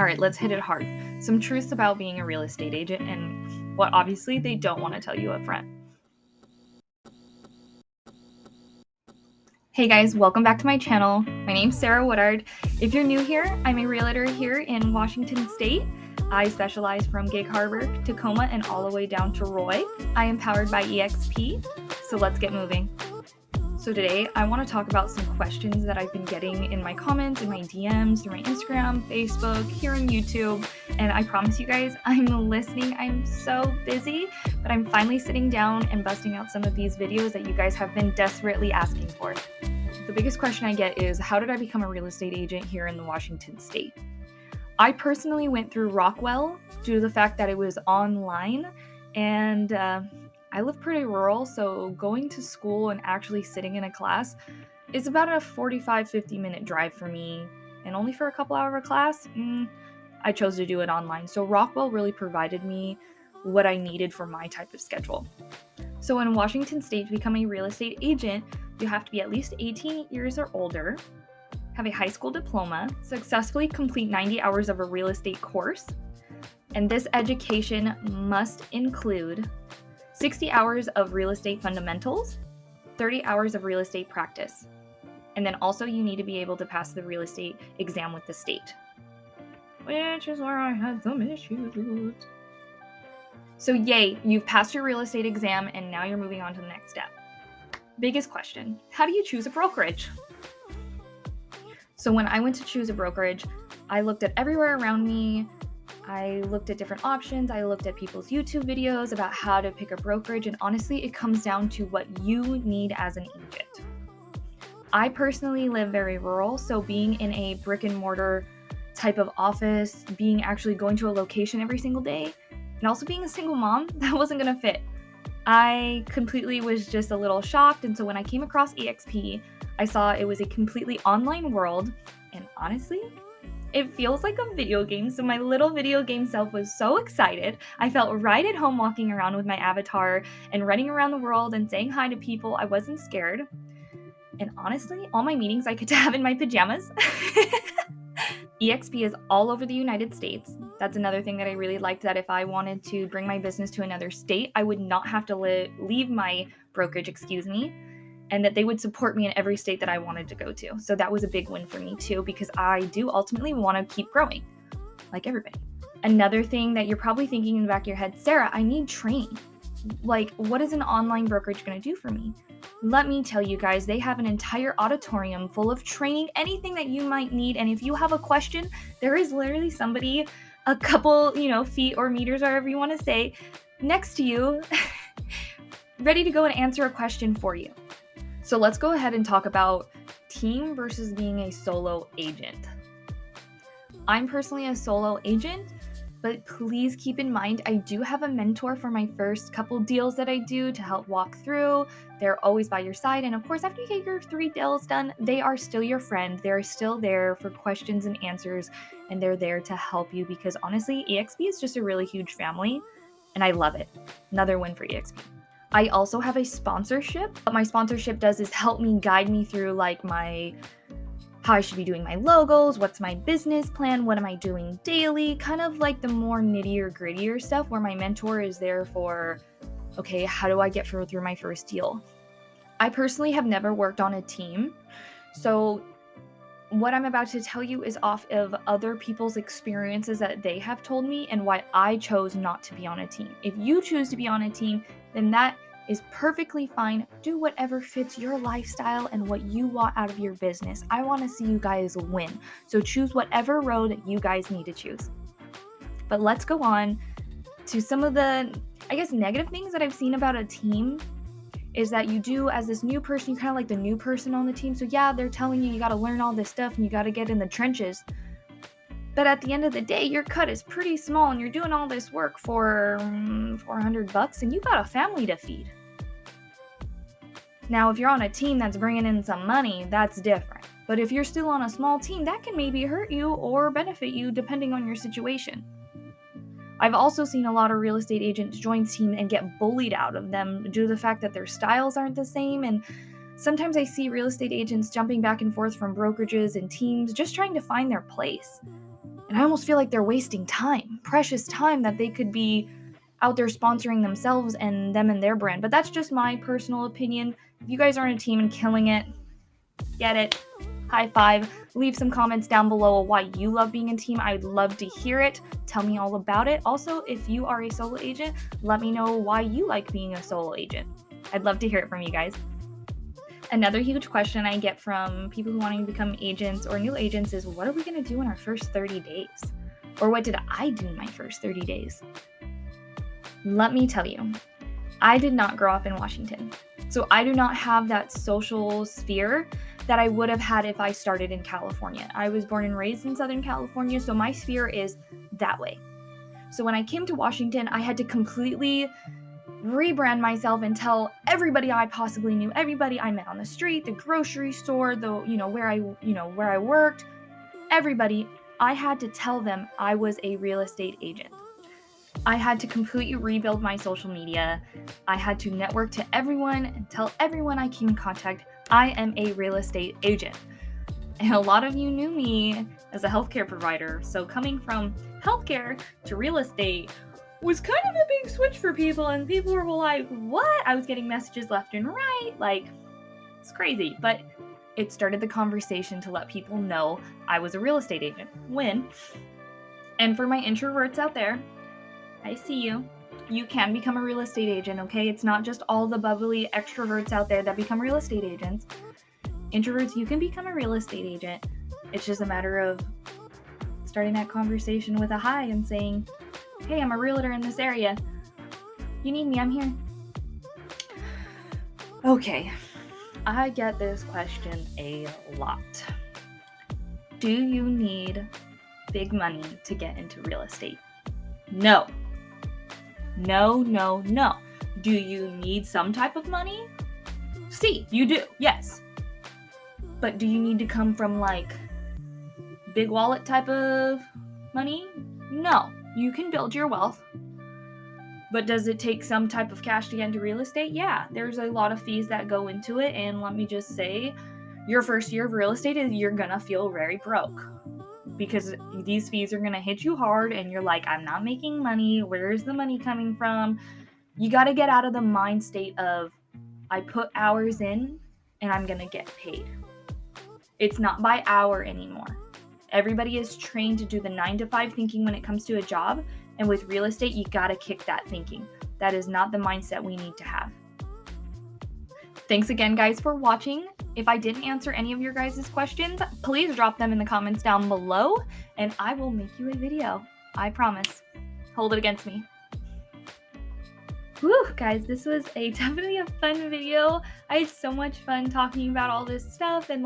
All right, let's hit it hard. Some truths about being a real estate agent and what obviously they don't want to tell you up front. Hey guys, welcome back to my channel. My name's Sarah Woodard. If you're new here, I'm a realtor here in Washington State. I specialize from Gig Harbor, Tacoma, and all the way down to Roy. I am powered by EXP, so let's get moving. So today, I want to talk about some questions that I've been getting in my comments, in my DMs, through my Instagram, Facebook, here on YouTube, and I promise you guys, I'm listening. I'm so busy, but I'm finally sitting down and busting out some of these videos that you guys have been desperately asking for. The biggest question I get is, how did I become a real estate agent here in the Washington State? I personally went through Rockwell due to the fact that it was online, and I live pretty rural, so going to school and actually sitting in a class is about a 45-50 minute drive for me, and only for a couple hour class, I chose to do it online. So Rockwell really provided me what I needed for my type of schedule. So in Washington State, to become a real estate agent, you have to be at least 18 years or older, have a high school diploma, successfully complete 90 hours of a real estate course, and this education must include 60 hours of real estate fundamentals, 30 hours of real estate practice. And then also you need to be able to pass the real estate exam with the state, which is where I had some issues. So yay, you've passed your real estate exam and now you're moving on to the next step. Biggest question, how do you choose a brokerage? So when I went to choose a brokerage, I looked at everywhere around me. I looked at different options. I looked at people's YouTube videos about how to pick a brokerage. And honestly, it comes down to what you need as an agent. I personally live very rural, so being in a brick and mortar type of office, being actually going to a location every single day, and also being a single mom, that wasn't going to fit. I completely was just a little shocked. And so when I came across EXP, I saw it was a completely online world. And honestly, it feels like a video game. So my little video game self was so excited. I felt right at home walking around with my avatar and running around the world and saying hi to people. I wasn't scared. And honestly, all my meetings I could have in my pajamas. EXP is all over the United States. That's another thing that I really liked, that if I wanted to bring my business to another state, I would not have to leave my brokerage, and that they would support me in every state that I wanted to go to. So that was a big win for me too, because I do ultimately want to keep growing, like everybody. Another thing that you're probably thinking in the back of your head, Sarah, I need training. Like, what is an online brokerage going to do for me? Let me tell you guys, they have an entire auditorium full of training, anything that you might need. And if you have a question, there is literally somebody a couple, feet or meters, wherever you want to say, next to you, ready to go and answer a question for you. So let's go ahead and talk about team versus being a solo agent. I'm personally a solo agent, but please keep in mind, I do have a mentor for my first couple deals that I do to help walk through. They're always by your side. And of course, after you get your 3 deals done, they are still your friend. They're still there for questions and answers, and they're there to help you, because honestly, EXP is just a really huge family, and I love it. Another win for EXP. I also have a sponsorship. What my sponsorship does is help me guide me through how I should be doing my logos, what's my business plan, what am I doing daily, kind of like the more nittier grittier stuff, where my mentor is there for, okay, how do I get through my first deal? I personally have never worked on a team, so what I'm about to tell you is off of other people's experiences that they have told me and why I chose not to be on a team. If you choose to be on a team, then that is perfectly fine. Do whatever fits your lifestyle and what you want out of your business. I want to see you guys win. So choose whatever road you guys need to choose. But let's go on to some of the, negative things that I've seen about a team. Is that you do, as this new person, you're kind of like the new person on the team. So yeah, they're telling you got to learn all this stuff and you got to get in the trenches. But at the end of the day, your cut is pretty small and you're doing all this work for $400 and you got a family to feed. Now, if you're on a team that's bringing in some money, that's different. But if you're still on a small team, that can maybe hurt you or benefit you depending on your situation. I've also seen a lot of real estate agents join teams and get bullied out of them due to the fact that their styles aren't the same. And sometimes I see real estate agents jumping back and forth from brokerages and teams, just trying to find their place. And I almost feel like they're wasting time, precious time that they could be out there sponsoring themselves and them and their brand. But that's just my personal opinion. If you guys are on a team and killing it, get it. High five. Leave some comments down below why you love being a team. I would love to hear it. Tell me all about it. Also, if you are a solo agent, let me know why you like being a solo agent. I'd love to hear it from you guys. Another huge question I get from people who want to become agents or new agents is, what are we going to do in our first 30 days? Or what did I do in my first 30 days? Let me tell you, I did not grow up in Washington. So I do not have that social sphere that I would have had if I started in California. I was born and raised in Southern California, so my sphere is that way. So when I came to Washington, I had to completely rebrand myself and tell everybody I possibly knew, everybody I met on the street, the grocery store, where I worked, everybody, I had to tell them I was a real estate agent. I had to completely rebuild my social media. I had to network to everyone and tell everyone I came in contact, I am a real estate agent. And a lot of you knew me as a healthcare provider. So coming from healthcare to real estate was kind of a big switch for people. And people were like, what? I was getting messages left and right. Like, it's crazy. But it started the conversation to let people know I was a real estate agent. And for my introverts out there, I see you. You can become a real estate agent, okay? It's not just all the bubbly extroverts out there that become real estate agents. Introverts, you can become a real estate agent. It's just a matter of starting that conversation with a hi and saying, hey, I'm a realtor in this area. You need me, I'm here. Okay, I get this question a lot. Do you need big money to get into real estate? No. No. Do you need some type of money? See, you do, yes. But do you need to come from like big wallet type of money? No, you can build your wealth. But does it take some type of cash to get into real estate? Yeah, there's a lot of fees that go into it. And let me just say, your first year of real estate is you're gonna feel very broke. Because these fees are going to hit you hard and you're like, I'm not making money. Where's the money coming from? You got to get out of the mind state of, I put hours in and I'm going to get paid. It's not by hour anymore. Everybody is trained to do the 9 to 5 thinking when it comes to a job. And with real estate, you got to kick that thinking. That is not the mindset we need to have. Thanks again, guys, for watching. If I didn't answer any of your guys' questions, please drop them in the comments down below, and I will make you a video. I promise. Hold it against me. Whew, guys, this was definitely a fun video. I had so much fun talking about all this stuff and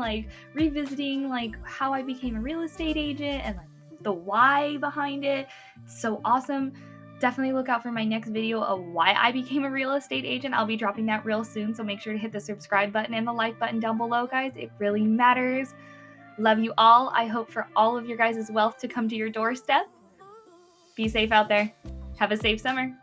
revisiting how I became a real estate agent and the why behind it. It's so awesome. Definitely look out for my next video of why I became a real estate agent. I'll be dropping that real soon, so make sure to hit the subscribe button and the like button down below, guys. It really matters. Love you all. I hope for all of your guys' wealth to come to your doorstep. Be safe out there. Have a safe summer.